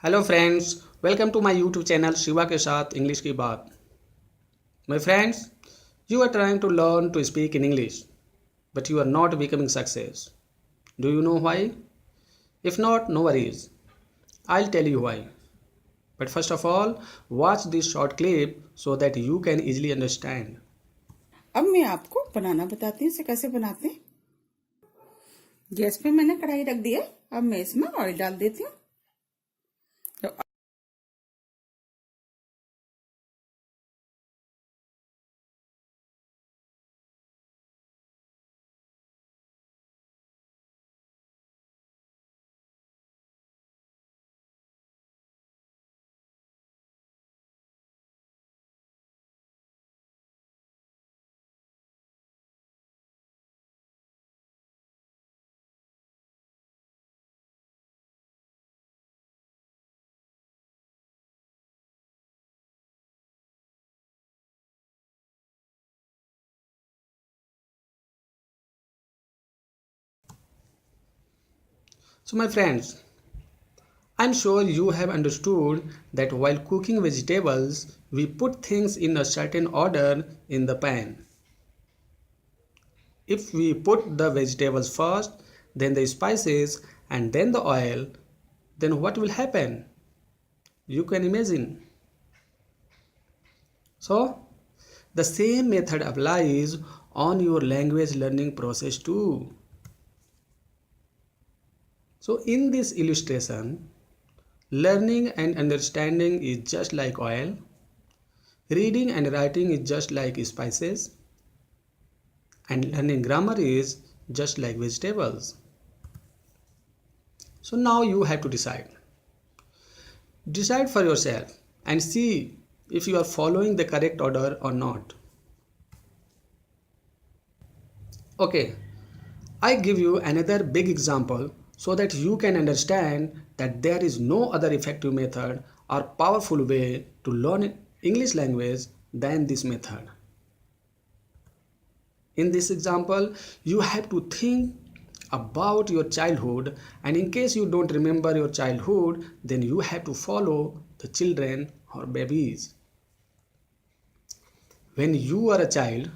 Hello friends, welcome to my YouTube channel Shiva के साथ English की बात। My friends, you are trying to learn to speak in English, but you are not becoming success. Do you know why? If not, no worries. I'll tell you why. But first of all, watch this short clip so that you can easily understand. अब मैं आपको बनाना बताती हूँ इसे कैसे बनाते हैं। Gas पे मैंने कढ़ाई रख दी है। अब मैं इसमें ऑयल डाल देती हूँ। तो So, my friends, I'm sure you have understood that while cooking vegetables, we put things in a certain order in the pan. If we put the vegetables first, then the spices, and then the oil, then what will happen? You can imagine. So, the same method applies on your language learning process too. So, in this illustration, learning and understanding is just like oil, reading and writing is just like spices, and learning grammar is just like vegetables. So, now you have to decide. Decide for yourself and see if you are following the correct order or not. Okay, I give you another big example so that you can understand that there is no other effective method or powerful way to learn English language than this method. In this example, you have to think about your childhood, and in case you don't remember your childhood, then you have to follow the children or babies. When you were a child,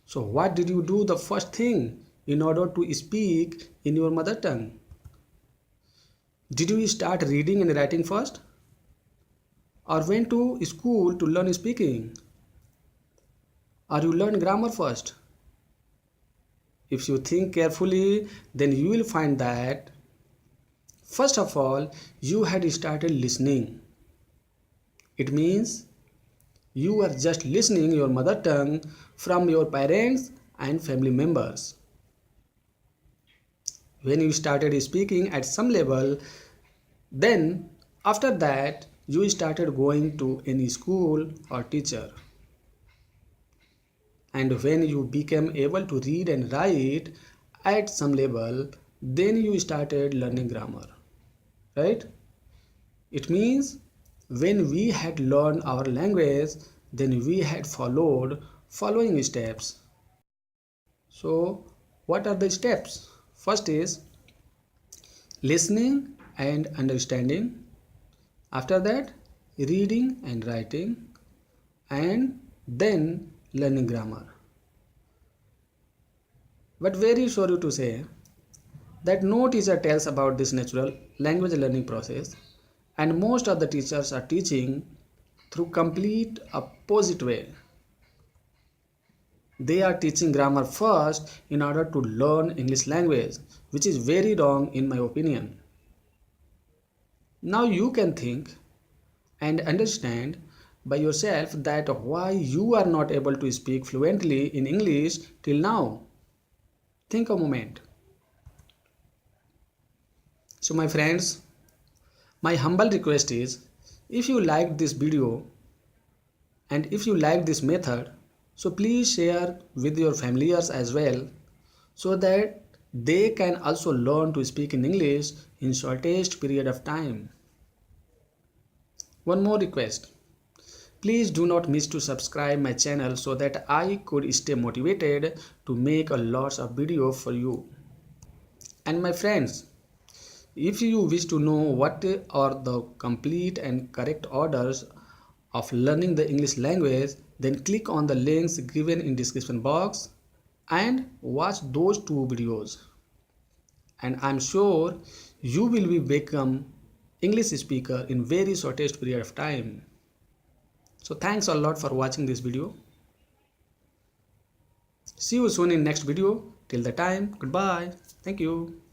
so what did you do the first thing in order to speak in your mother tongue? Did you start reading and writing first? Or went to school to learn speaking? Or you learn grammar first? If you think carefully, then you will find that first of all, you had started listening. It means you are just listening your mother tongue from your parents and family members. When you started speaking at some level, then after that you started going to any school or teacher. And when you became able to read and write at some level, then you started learning grammar, right? It means when we had learned our language, then we had followed following steps. So, what are the steps? First is listening and understanding. After that, reading and writing, and then learning grammar. But very sorry to say that no teacher tells about this natural language learning process, and most of the teachers are teaching through complete opposite way. They are teaching grammar first in order to learn English language, which is very wrong in my opinion. Now you can think and understand by yourself that why you are not able to speak fluently in English till now. Think a moment. So my friends, my humble request is if you liked this video and if you like this method, so please share with your familiars as well so that they can also learn to speak in English in shortest period of time. One more request. Please do not miss to subscribe my channel so that I could stay motivated to make a lots of video for you. And my friends, If you wish to know what are the complete and correct orders of learning the English language, then click on the links given in description box and watch those two videos. And I'm sure you will be become English speaker in very shortest period of time. So thanks a lot for watching this video. See you soon in next video. Till the time, goodbye. Thank you.